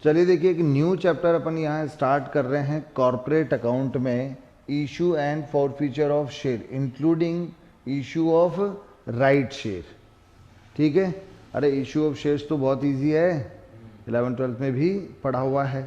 चलिए देखिए एक न्यू चैप्टर अपन यहाँ स्टार्ट कर रहे हैं कॉर्पोरेट अकाउंट में, issue and forfeiture of share including issue of right share. ठीक है, अरे इशू ऑफ शेयर्स तो बहुत इजी है, 11th-12th में भी पढ़ा हुआ है।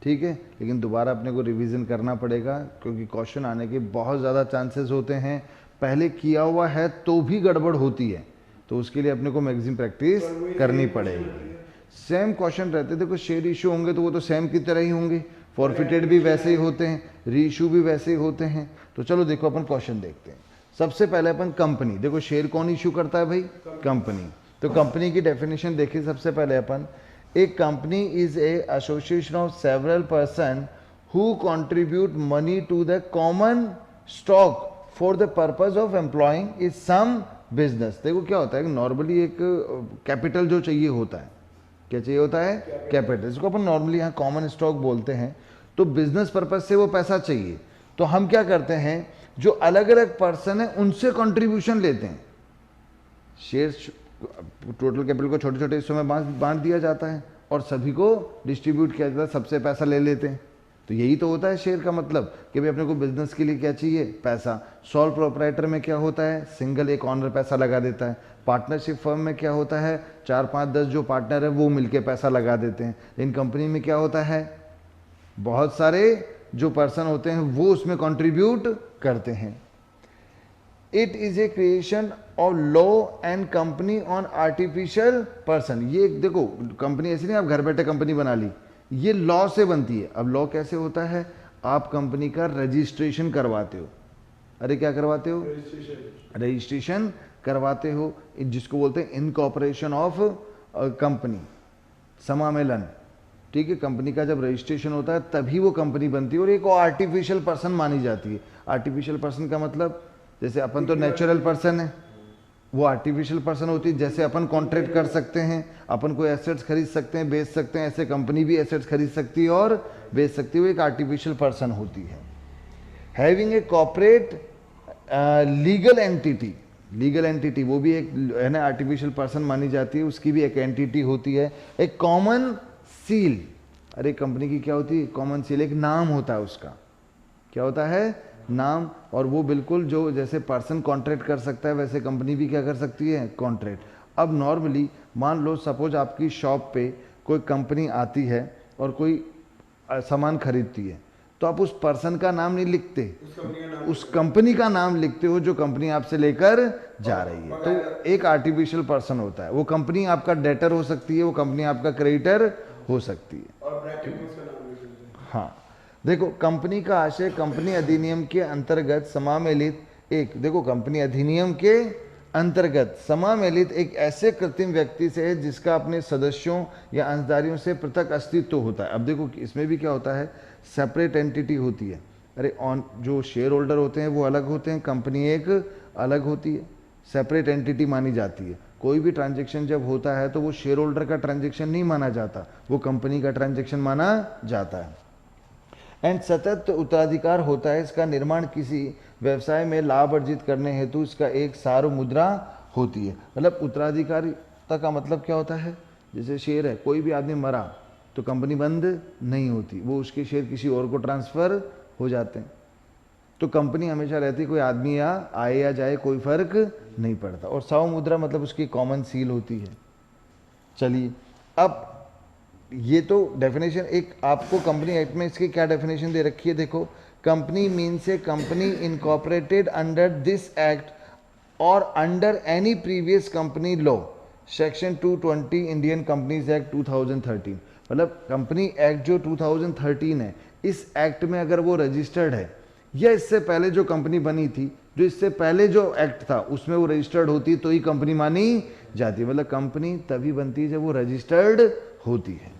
ठीक है, लेकिन दोबारा अपने को रिवीजन करना पड़ेगा क्योंकि क्वेश्चन आने के बहुत ज़्यादा चांसेस होते हैं। पहले किया हुआ है तो भी गड़बड़ होती है, तो उसके लिए अपने को मैक्सिमम प्रैक्टिस करनी पड़ेगी। सेम क्वेश्चन रहते, देखो शेयर इशू होंगे तो वो तो सेम की तरह ही होंगे, फॉरफिटेड भी वैसे ही होते हैं, री इशू भी वैसे ही होते हैं। तो चलो देखो अपन क्वेश्चन देखते हैं। सबसे पहले अपन कंपनी, देखो शेयर कौन इशू करता है भाई? कंपनी। तो कंपनी की डेफिनेशन देखिए सबसे पहले अपन, a company is a association of several person who contribute money to the common stock for the purpose of employing is some business. देखो क्या होता है, नॉर्मली एक कैपिटल जो चाहिए होता है, क्या चाहिए होता है? कैपिटल, इसको अपन नॉर्मली यहाँ कॉमन स्टॉक बोलते हैं। तो बिजनेस पर्पज से वो पैसा चाहिए, तो हम क्या करते हैं, जो अलग अलग पर्सन है उनसे कंट्रीब्यूशन लेते हैं। शेयर टोटल कैपिटल को छोटे छोटे हिस्सों में बांट दिया जाता है और सभी को डिस्ट्रीब्यूट किया जाता है, सबसे पैसा ले लेते हैं। तो यही तो होता है शेयर का मतलब कि भाई अपने को बिजनेस के लिए क्या चाहिए? पैसा। सोल प्रोपराइटर में क्या होता है? सिंगल एक ऑनर पैसा लगा देता है। पार्टनरशिप फर्म में क्या होता है? 4, 5, 10 जो पार्टनर है वो मिलके पैसा लगा देते हैं। इन कंपनी में क्या होता है? बहुत सारे जो पर्सन होते हैं वो उसमें कंट्रीब्यूट करते हैं। It is a creation of law and company on artificial person. ये देखो कंपनी ऐसी नहीं आप घर बैठे कंपनी बना ली, ये लॉ से बनती है। अब लॉ कैसे होता है? आप कंपनी का रजिस्ट्रेशन करवाते हो। अरे क्या करवाते हो? रजिस्ट्रेशन करवाते हो, जिसको बोलते हैं इनकॉर्पोरेशन ऑफ कंपनी, समामेलन। ठीक है, कंपनी का जब रजिस्ट्रेशन होता है तभी वो कंपनी बनती है और एक आर्टिफिशियल पर्सन मानी जाती है। आर्टिफिशियल पर्सन का मतलब, जैसे अपन तो नेचुरल पर्सन है, वो आर्टिफिशियल पर्सन होती है। जैसे अपन कॉन्ट्रैक्ट कर सकते हैं, अपन कोई एसेट्स खरीद सकते हैं, बेच सकते हैं, ऐसे कंपनी भी एसेट्स खरीद सकती है और बेच सकती है, वो एक आर्टिफिशियल पर्सन होती है। Having a corporate legal entity, legal entity वो भी एक है ना आर्टिफिशियल पर्सन मानी जाती है, उसकी भी एक एंटिटी होती है। एक कॉमन सील, अरे कंपनी की क्या होती है? कॉमन सील, एक नाम होता है उसका। क्या होता है? नाम। और वो बिल्कुल जो जैसे पर्सन कॉन्ट्रैक्ट कर सकता है वैसे कंपनी भी क्या कर सकती है? कॉन्ट्रैक्ट। अब नॉर्मली मान लो सपोज आपकी शॉप पे कोई कंपनी आती है और कोई सामान खरीदती है, तो आप उस पर्सन का नाम नहीं लिखते, उस कंपनी का नाम लिखते हो जो कंपनी आपसे लेकर जा रही है। तो एक आर्टिफिशियल पर्सन होता है, वो कंपनी आपका डेटर हो सकती है, वो कंपनी आपका क्रेडिटर हो सकती है। हाँ, देखो कंपनी का आशय कंपनी अधिनियम के अंतर्गत समामेलित एक, देखो कंपनी अधिनियम के अंतर्गत समामेलित एक ऐसे कृत्रिम व्यक्ति से है जिसका अपने सदस्यों या अंशधारियों से पृथक अस्तित्व होता है। अब देखो इसमें भी क्या होता है, सेपरेट एंटिटी होती है। अरे ऑन जो शेयर होल्डर होते हैं वो अलग होते हैं, कंपनी एक अलग होती है, सेपरेट एंटिटी मानी जाती है। कोई भी ट्रांजेक्शन जब होता है तो वो शेयर होल्डर का ट्रांजेक्शन नहीं माना जाता, वो कंपनी का ट्रांजेक्शन माना जाता है। एंड सतत उत्तराधिकार होता है, इसका निर्माण किसी व्यवसाय में लाभ अर्जित करने हेतु इसका एक सार्व मुद्रा होती है। मतलब उत्तराधिकारिता का मतलब क्या होता है? जैसे शेयर है, कोई भी आदमी मरा तो कंपनी बंद नहीं होती, वो उसके शेयर किसी और को ट्रांसफर हो जाते हैं। तो कंपनी हमेशा रहती, कोई आदमी या आए या जाए कोई फर्क नहीं पड़ता। और सार्व मुद्रा मतलब उसकी कॉमन सील होती है। चलिए अब ये तो डेफिनेशन एक आपको कंपनी एक्ट में इसकी क्या डेफिनेशन दे रखी है, देखो company means a company incorporated under this act or under any previous company law, section 220 Indian companies act 2013। मतलब कंपनी एक्ट जो 2013 है, इस एक्ट में अगर वो रजिस्टर्ड है या इससे पहले जो कंपनी बनी थी, जो इससे पहले जो एक्ट था उसमें वो रजिस्टर्ड होती तो ही कंपनी मानी जाती है। मतलब कंपनी तभी बनती है जब वो रजिस्टर्ड होती है।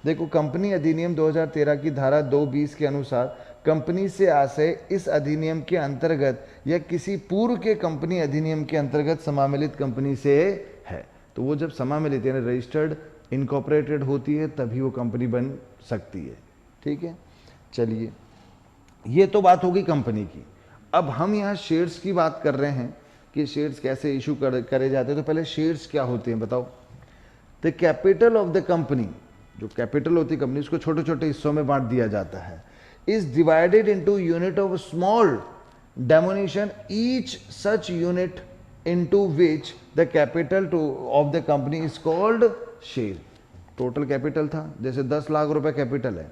देखो कंपनी अधिनियम 2013 की धारा 220 के अनुसार कंपनी से आशय इस अधिनियम के अंतर्गत या किसी पूर्व के कंपनी अधिनियम के अंतर्गत समामेलित कंपनी से है। तो वो जब समामेलित यानी रजिस्टर्ड इनकॉर्पोरेटेड होती है तभी वो कंपनी बन सकती है। ठीक है, चलिए ये तो बात होगी कंपनी की। अब हम यहाँ शेयर्स की बात कर रहे हैं कि शेयर्स कैसे इशू करे जाते हैं। तो पहले शेयर्स क्या होते हैं बताओ। The capital of the company, जो कैपिटल होती है कंपनी उसको छोटे छोटे हिस्सों में बांट दिया जाता है, is divided into unit of small denomination, each such unit into which the capital to of the company is called share. Total capital था, जैसे 10 लाख रुपए कैपिटल है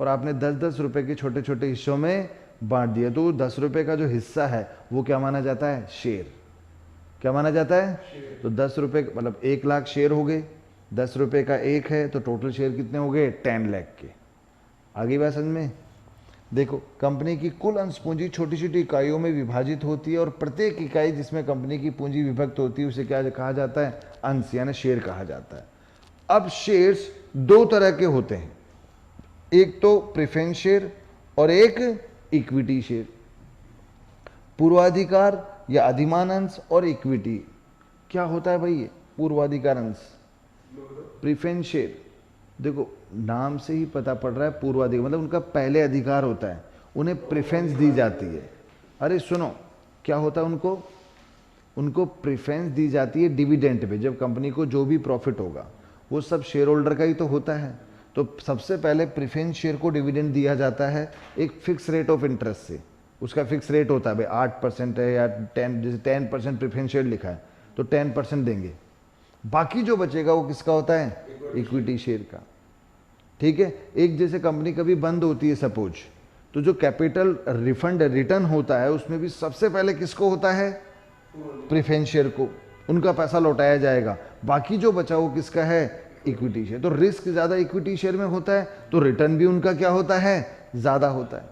और आपने 10-10 रुपए के छोटे छोटे हिस्सों में बांट दिया, तो 10 रुपए का जो हिस्सा है वो क्या माना जाता है? शेयर। क्या माना जाता है? तो 10 रुपए मतलब 1 लाख शेयर हो गए, 10 रुपए का 1 है तो टोटल शेयर कितने हो गए? 10 लाख के। आगे बात समझ में? देखो, कंपनी की कुल अंश पूंजी छोटी छोटी इकाइयों में विभाजित होती है और प्रत्येक इकाई जिसमें कंपनी की पूंजी विभक्त होती है उसे क्या कहा जाता है? अंश यानी शेयर कहा जाता है। अब शेयर्स 2 तरह के होते हैं, एक तो प्रेफरेंस शेयर और एक इक्विटी शेयर। पूर्वाधिकार या अधिमान अंश और इक्विटी क्या होता है भाई? ये पूर्वाधिकार अंश प्रेफरेंस शेयर, देखो नाम से ही पता पड़ रहा है पूर्वाधिकार मतलब उनका पहले अधिकार होता है, उन्हें प्रेफरेंस दी जाती है। अरे सुनो, क्या होता है उनको? उनको प्रेफरेंस दी जाती है डिविडेंड पे। जब कंपनी को जो भी प्रॉफिट होगा वो सब शेयर होल्डर का ही तो होता है, तो सबसे पहले प्रेफरेंस शेयर को डिविडेंड दिया जाता है एक फिक्स रेट ऑफ इंटरेस्ट से। उसका फिक्स रेट होता है भाई 8% है या 10, जैसे 10% प्रेफरेंस शेयर लिखा है तो 10% देंगे, बाकी जो बचेगा वो किसका होता है? इक्विटी शेयर का। ठीक है, एक जैसे कंपनी कभी बंद होती है सपोज, तो जो कैपिटल रिफंड रिटर्न होता है उसमें भी सबसे पहले किसको होता है? प्रेफरेंस शेयर को, उनका पैसा लौटाया जाएगा, बाकी जो बचा वो किसका है? Equity share. तो रिस्क ज्यादा इक्विटी शेयर में होता है तो रिटर्न भी उनका क्या होता है? ज्यादा होता है।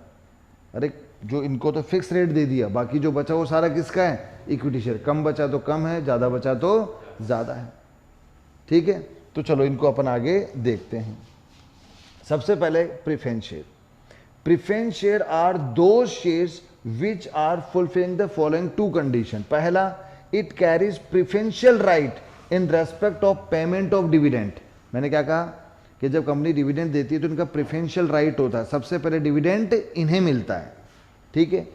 अरे जो इनको तो फिक्स रेट दे दिया, बाकी जो बचा वो सारा किसका है? Equity share. कम बचा तो कम है, ज्यादा बचा तो ज्यादा है। ठीक है, तो चलो इनको अपन आगे देखते हैं। सबसे पहले preference share. Preference share are दो shares which are fulfilling the following 2 condition. पहला, it carries preferential right in respect of payment of dividend. मैंने क्या कहा कि जब कंपनी डिविडेंड देती है तो इनका प्रेफरेंशियल राइट होता है, सबसे पहले डिविडेंड इन्हें मिलता है। ठीक है,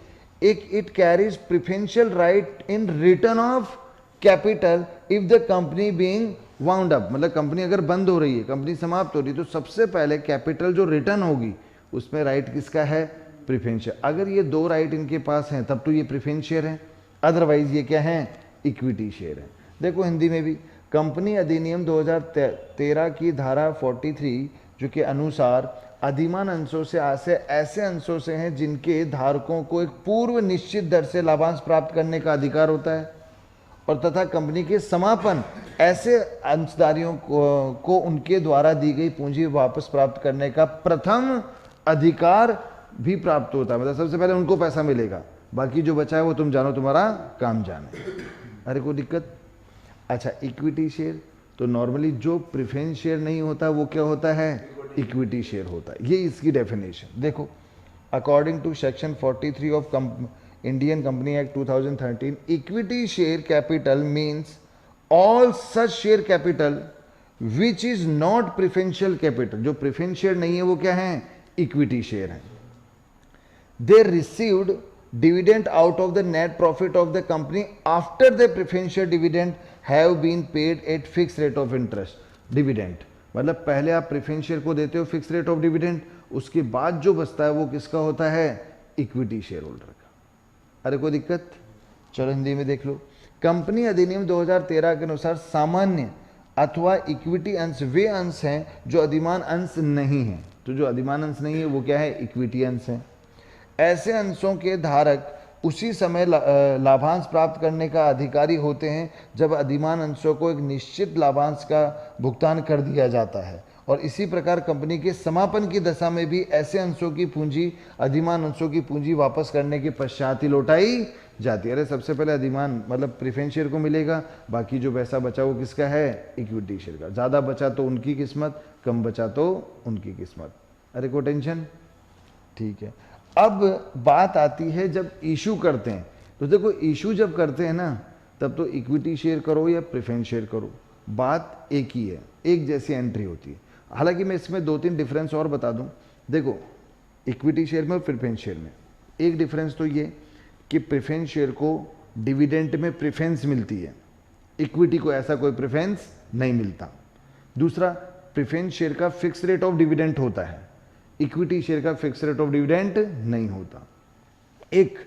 एक it carries preferential right in return of capital if the company being wound up, मतलब कंपनी अगर बंद हो रही है, कंपनी समाप्त हो रही है, तो सबसे पहले कैपिटल जो रिटर्न होगी उसमें राइट किसका है? Preference share. अगर ये 2 राइट इनके पास हैं तब तो ये प्रेफरेंस शेयर है, अदरवाइज ये क्या है? इक्विटी शेयर है। देखो हिंदी में भी कंपनी अधिनियम 2013 की धारा 43 जो के अनुसार अधिमान अंशों से ऐसे अंशों से हैं जिनके धारकों को एक पूर्व निश्चित दर से लाभांश प्राप्त करने का अधिकार होता है, और तथा कंपनी के समापन ऐसे अंशधारियों को उनके द्वारा दी गई पूंजी वापस प्राप्त करने का प्रथम अधिकार भी प्राप्त होता है। मतलब सबसे पहले उनको पैसा मिलेगा, बाकी जो बचा है वो तुम जानो, तुम्हारा काम जाने। अरे कोई दिक्कत? अच्छा, इक्विटी शेयर तो नॉर्मली जो प्रेफरेंस शेयर नहीं होता वो क्या होता है? इक्विटी शेयर होता है। ये इसकी डेफिनेशन देखो, according to section 43 of Indian company act 2013, equity share capital means all such share capital which is not preferential capital. जो प्रेफरेंस शेयर नहीं है वो क्या है? इक्विटी शेयर है। They received dividend out of the net profit of the company after the preferential dividend have been paid at fixed rate of interest. dividend मतलब पहले आप प्रेफरेंस शेयर को देते हो फिक्स रेट ऑफ डिविडेंड, उसके बाद जो बचता है वो किसका होता है? इक्विटी शेयर होल्डर का। अरे कोई दिक्कत? चलो हिंदी में देख लो। कंपनी अधिनियम 2013 के अनुसार सामान्य अथवा इक्विटी अंश वे अंश हैं जो अधिमान अंश नहीं है। तो जो अधिमान अंश नहीं है वो क्या है? इक्विटी अंश है। ऐसे अंशों के धारक उसी समय लाभांश प्राप्त करने का अधिकारी होते हैं जब अधिमान अंशों को एक निश्चित लाभांश का भुगतान कर दिया जाता है, और इसी प्रकार कंपनी के समापन की दशा में भी ऐसे अंशों की पूंजी अधिमान अंशों की पूंजी वापस करने के पश्चात ही लौटाई जाती है। अरे सबसे पहले अधिमान मतलब प्रेफरेंस शेयर को मिलेगा, बाकी जो पैसा बचा वो किसका है? इक्विटी शेयर का। ज़्यादा बचा तो उनकी किस्मत, कम बचा तो उनकी किस्मत। अरे कोई टेंशन? ठीक है। अब बात आती है जब इशू करते हैं, तो देखो इशू जब करते हैं ना तब तो इक्विटी शेयर करो या प्रेफरेंस शेयर करो, बात एक ही है, एक जैसी एंट्री होती है। हालांकि मैं इसमें 2-3 डिफरेंस और बता दूं। देखो इक्विटी शेयर में और प्रेफरेंस शेयर में एक डिफरेंस तो ये कि प्रेफरेंस शेयर को डिविडेंड में प्रेफरेंस मिलती है, इक्विटी को ऐसा कोई प्रेफरेंस नहीं मिलता। दूसरा, प्रेफरेंस शेयर का फिक्स रेट ऑफ डिविडेंड होता है, इक्विटी शेयर का फिक्स रेट ऑफ डिविडेंड नहीं होता। एक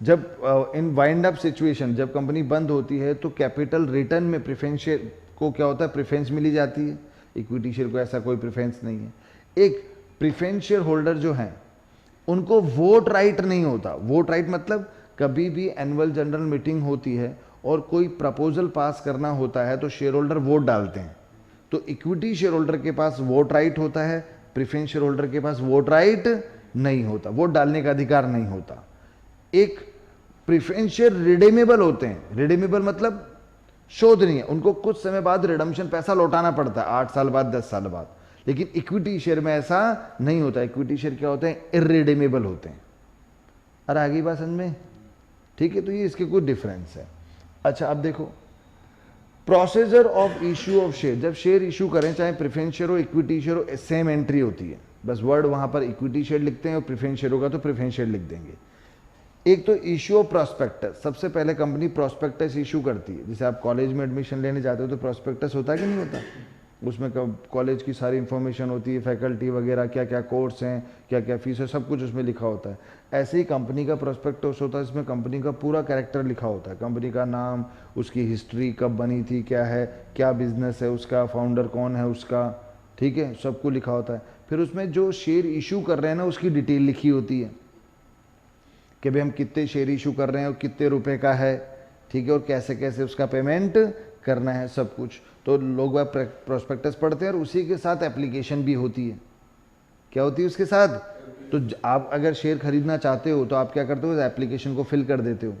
जब इन वाइंड अप सिचुएशन, जब कंपनी बंद होती है तो कैपिटल रिटर्न में प्रेफरेंस शेयर को क्या होता है, प्रेफरेंस मिली जाती है, इक्विटी शेयर को ऐसा कोई प्रेफरेंस नहीं है। एक प्रेफरेंस शेयर होल्डर जो हैं उनको वोट राइट नहीं होता। वोट राइट मतलब कभी भी एनुअल जनरल मीटिंग होती है और कोई प्रपोजल पास करना होता है तो शेयर होल्डर वोट डालते हैं, तो इक्विटी शेयर होल्डर के पास वोट राइट होता है, प्रेफरेंस शेयर होल्डर के पास वोट राइट नहीं होता, वोट डालने का अधिकार नहीं होता। एक प्रेफरेंस शेयर रिडीमेबल होते हैं, रिडीमेबल मतलब शोधनीय, उनको कुछ समय बाद रिडम्पशन पैसा लौटाना पड़ता है, 8 साल बाद 10 साल बाद। लेकिन इक्विटी शेयर में ऐसा नहीं होता, इक्विटी शेयर क्या होते हैं, इररिडीमेबल होते हैं। अरे आगे बात समझ में, ठीक है। तो ये इसके कुछ डिफरेंस है। अच्छा अब देखो procedure of issue of share, जब शेयर इशू करें चाहे प्रेफरेंस शेयर हो इक्विटी शेयर हो, सेम एंट्री होती है, बस वर्ड वहां पर इक्विटी शेयर लिखते हैं और प्रेफरेंस शेयर होगा तो प्रेफरेंस शेयर लिख देंगे। एक तो इश्यू ऑफ प्रोस्पेक्टस, सबसे पहले कंपनी प्रोस्पेक्टस इशू करती है। जैसे आप कॉलेज में एडमिशन लेने जाते हो तो प्रोस्पेक्टस होता है कि नहीं होता, उसमें कॉलेज की सारी इंफॉर्मेशन होती है, फैकल्टी वगैरह, क्या क्या कोर्स हैं, क्या क्या फीस है, सब कुछ उसमें लिखा होता है। ऐसे ही कंपनी का प्रोस्पेक्टस होता है, इसमें कंपनी का पूरा कैरेक्टर लिखा होता है, कंपनी का नाम, उसकी हिस्ट्री, कब बनी थी, क्या है, क्या बिजनेस है उसका, फाउंडर कौन है उसका, ठीक है, सब कुछ लिखा होता है। फिर उसमें जो शेयर इशू कर रहे हैं ना उसकी डिटेल लिखी होती है कि भाई हम कितने शेयर इशू कर रहे हैं और कितने रुपए का है, ठीक है, और कैसे कैसे उसका पेमेंट करना है, सब कुछ। तो लोग वह प्रोस्पेक्टस पढ़ते हैं और उसी के साथ एप्लीकेशन भी होती है। क्या होती है उसके साथ? तो आप अगर शेयर खरीदना चाहते हो तो आप क्या करते हो, एप्लीकेशन को फिल कर देते हो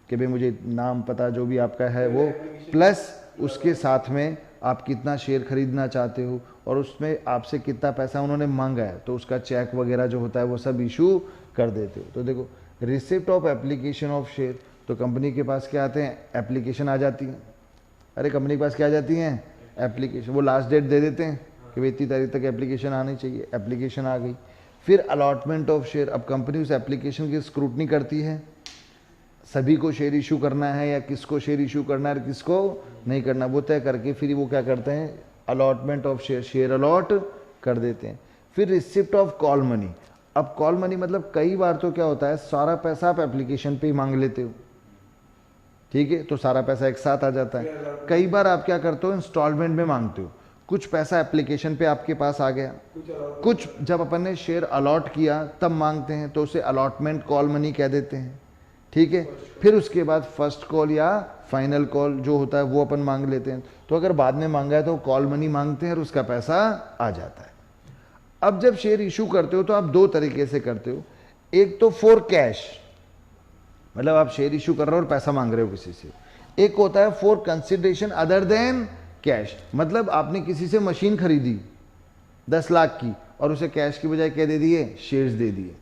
कि भाई मुझे नाम पता जो भी आपका है वो, प्लस उसके साथ में आप कितना शेयर खरीदना चाहते हो और उसमें आपसे कितना पैसा उन्होंने मांगा है, तो उसका चेक वगैरह जो होता है वो सब इशू कर देते हो। तो देखो receipt of application of share, तो कंपनी के पास क्या आते हैं, एप्लीकेशन आ जाती है। अरे कंपनी के पास क्या आ जाती हैं, एप्लीकेशन, वो लास्ट डेट दे देते हैं कि भाई इतनी तारीख तक एप्लीकेशन आनी चाहिए, एप्लीकेशन आ गई। फिर अलॉटमेंट ऑफ शेयर, अब कंपनी उस एप्लीकेशन की स्क्रूटनी करती है, सभी को शेयर इशू करना है या किसको शेयर इशू करना है और किसको नहीं करना, वो तय करके फिर वो क्या करते हैं, allotment of share, share allot कर देते हैं। फिर रिसिप्ट ऑफ कॉल मनी, अब कॉल मनी मतलब कई बार तो क्या होता है, सारा पैसा आप एप्लीकेशन पे ही मांग लेते हो, ठीक है, तो सारा पैसा एक साथ आ जाता है। कई बार आप क्या करते हो, इंस्टॉलमेंट में मांगते हो, कुछ पैसा एप्लीकेशन पे आपके पास आ गया, कुछ जब अपन ने शेयर अलॉट किया तब मांगते हैं, तो उसे अलॉटमेंट कॉल मनी कह देते हैं, ठीक है। फिर उसके बाद फर्स्ट कॉल या फाइनल कॉल जो होता है वो अपन मांग लेते हैं। तो अगर बाद में मांगा है तो कॉल मनी मांगते हैं और उसका पैसा आ जाता है। अब जब शेयर इशू करते हो तो आप दो तरीके से करते हो, एक तो फॉर कैश, मतलब आप शेयर इशू कर रहे हो और पैसा मांग रहे हो किसी से। एक होता है for consideration other than cash, मतलब आपने किसी से मशीन खरीदी 10 लाख की और उसे कैश की बजाय क्या दे दिए, शेयर्स दे दिए।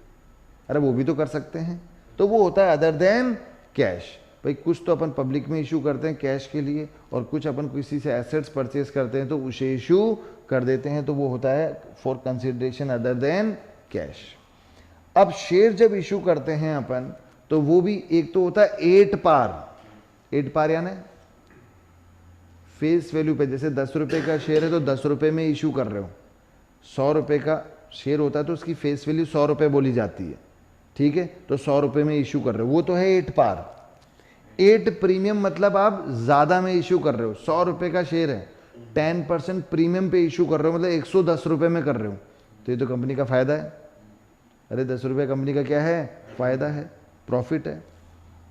अरे वो भी तो कर सकते हैं, तो वो होता है अदर देन कैश। भाई कुछ तो अपन पब्लिक में इशू करते हैं कैश के लिए और कुछ अपन किसी से एसेट्स परचेज करते हैं तो उसे इशू कर देते हैं, तो वो होता है for consideration other than cash. अब शेयर जब इशू करते हैं अपन तो वो भी एक तो होता है 8 पार यानी फेस वैल्यू पे, जैसे 10 रुपए का शेयर है तो 10 रुपए में इशू कर रहे हो, 100 रुपए का शेयर होता है तो उसकी फेस वैल्यू 100 रुपए बोली जाती है, ठीक है, तो 100 रुपए में इशू कर रहे हो, वो तो है 8 पार। 8 प्रीमियम मतलब आप ज्यादा में इशू कर रहे हो, 100 रुपए का शेयर है 10% प्रीमियम पे इशू कर रहे हो, मतलब 110 रुपए में कर रहे हो, तो ये तो कंपनी का फायदा है। अरे 10 रुपये कंपनी का क्या है, फायदा है, प्रॉफिट है।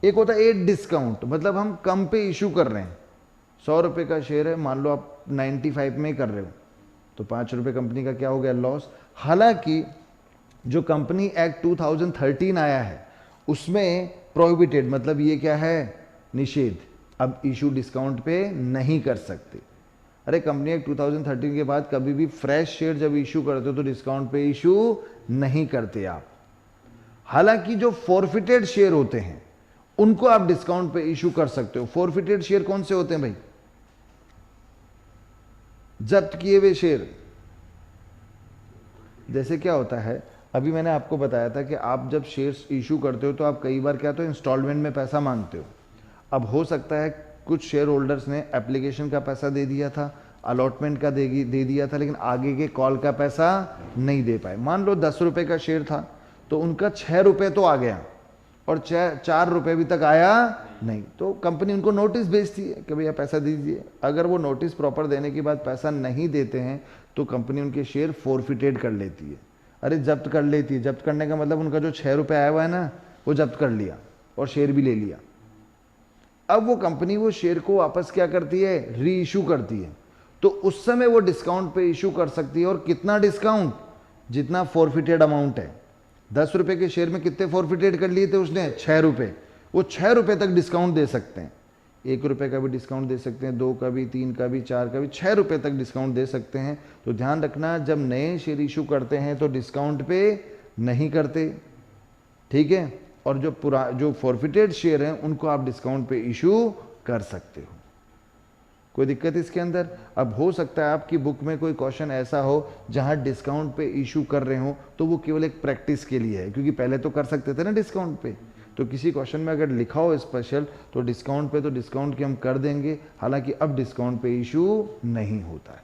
एक होता है 8 डिस्काउंट, मतलब हम कम पे इशू कर रहे हैं, 100 रुपये का शेयर है, मान लो आप 95 में कर रहे हो तो 5 रुपये कंपनी का क्या हो गया, लॉस। हालांकि जो कंपनी एक्ट 2013 आया है उसमें प्रोहिबिटेड, मतलब ये क्या है, निषेध, अब इशू डिस्काउंट पे नहीं कर सकते। अरे कंपनी एक्ट 2013 के बाद कभी भी फ्रेश शेयर जब इशू करते हो तो डिस्काउंट पे इशू नहीं करते आप। हालांकि जो फॉरफिटेड शेयर होते हैं उनको आप डिस्काउंट पे इशू कर सकते हो। फॉरफिटेड शेयर कौन से होते हैं भाई, जब्त किए हुए शेयर। जैसे क्या होता है, अभी मैंने आपको बताया था कि आप जब शेयर्स इशू करते हो तो आप कई बार क्या तो इंस्टॉलमेंट में पैसा मांगते हो। अब हो सकता है कुछ शेयर होल्डर्स ने एप्लीकेशन का पैसा दे दिया था, अलॉटमेंट का दे दिया था, लेकिन आगे के कॉल का पैसा नहीं दे पाए। मान लो 10 रुपये का शेयर था तो उनका 6 रुपये तो आ गया और 4 रुपये भी तक आया नहीं, तो कंपनी उनको नोटिस भेजती है कि भैया पैसा दीजिए। अगर वो नोटिस प्रॉपर देने के बाद पैसा नहीं देते हैं तो कंपनी उनके शेयर फोरफिटेड कर लेती है। अरे जब्त कर लेती है, जब्त करने का मतलब उनका जो 6 रुपये आया हुआ है ना वो जब्त कर लिया और शेयर भी ले लिया। अब वो कंपनी वो शेयर को वापस क्या करती है, री इशू करती है। तो उस समय वो डिस्काउंट पे इशू कर सकती है। और कितना डिस्काउंट, जितना फोरफिटेड अमाउंट है। 10 रुपये के शेयर में कितने फोरफिटेड कर लिए थे उसने, 6 रुपये। वो 6 रुपये तक डिस्काउंट दे सकते हैं। 1 रुपये का भी डिस्काउंट दे सकते हैं, 2 का भी, 3 का भी, 4 का भी, 6 रुपये तक डिस्काउंट दे सकते हैं। तो ध्यान रखना, जब नए शेयर इशू करते हैं तो डिस्काउंट पे नहीं करते, ठीक है। और जो फॉरफिटेड शेयर हैं उनको आप डिस्काउंट पे इशू कर सकते हो। कोई दिक्कत इसके अंदर? अब हो सकता है आपकी बुक में कोई क्वेश्चन ऐसा हो जहां डिस्काउंट पे इशू कर रहे हो, तो वो केवल एक प्रैक्टिस के लिए है, क्योंकि पहले तो कर सकते थे ना डिस्काउंट पे। तो किसी क्वेश्चन में अगर लिखा हो स्पेशल तो डिस्काउंट पे, तो डिस्काउंट की हम कर देंगे। हालांकि अब डिस्काउंट पे इशू नहीं होता है।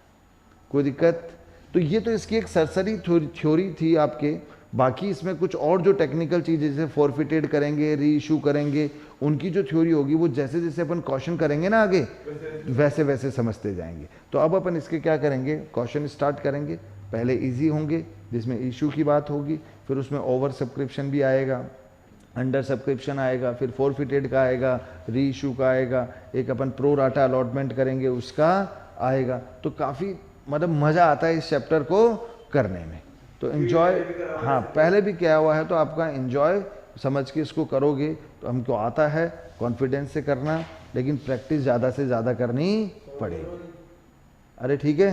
कोई दिक्कत? तो ये तो इसकी एक सरसरी थ्योरी थी आपके। बाकी इसमें कुछ और जो टेक्निकल चीज़ें जैसे फॉरफिटेड करेंगे, री इशू करेंगे, उनकी जो थ्योरी होगी वो जैसे जैसे अपन क्वेश्चन करेंगे ना आगे वैसे वैसे समझते जाएंगे। तो अब अपन इसके क्या करेंगे, क्वेश्चन स्टार्ट करेंगे। पहले इजी होंगे जिसमें इशू की बात होगी, फिर उसमें ओवर सब्सक्रिप्शन भी आएगा, अंडर सब्सक्रिप्शन आएगा, फिर फॉरफिटेड का आएगा, री इशू का आएगा, एक अपन प्रो राटा अलॉटमेंट करेंगे उसका आएगा। तो काफ़ी मतलब मज़ा आता है इस चैप्टर को करने में। तो एंजॉय, हाँ पहले भी किया हुआ है तो आपका एंजॉय समझ के इसको करोगे तो हमको आता है, कॉन्फिडेंस से करना, लेकिन प्रैक्टिस ज़्यादा से ज़्यादा करनी पड़ेगी। अरे ठीक है।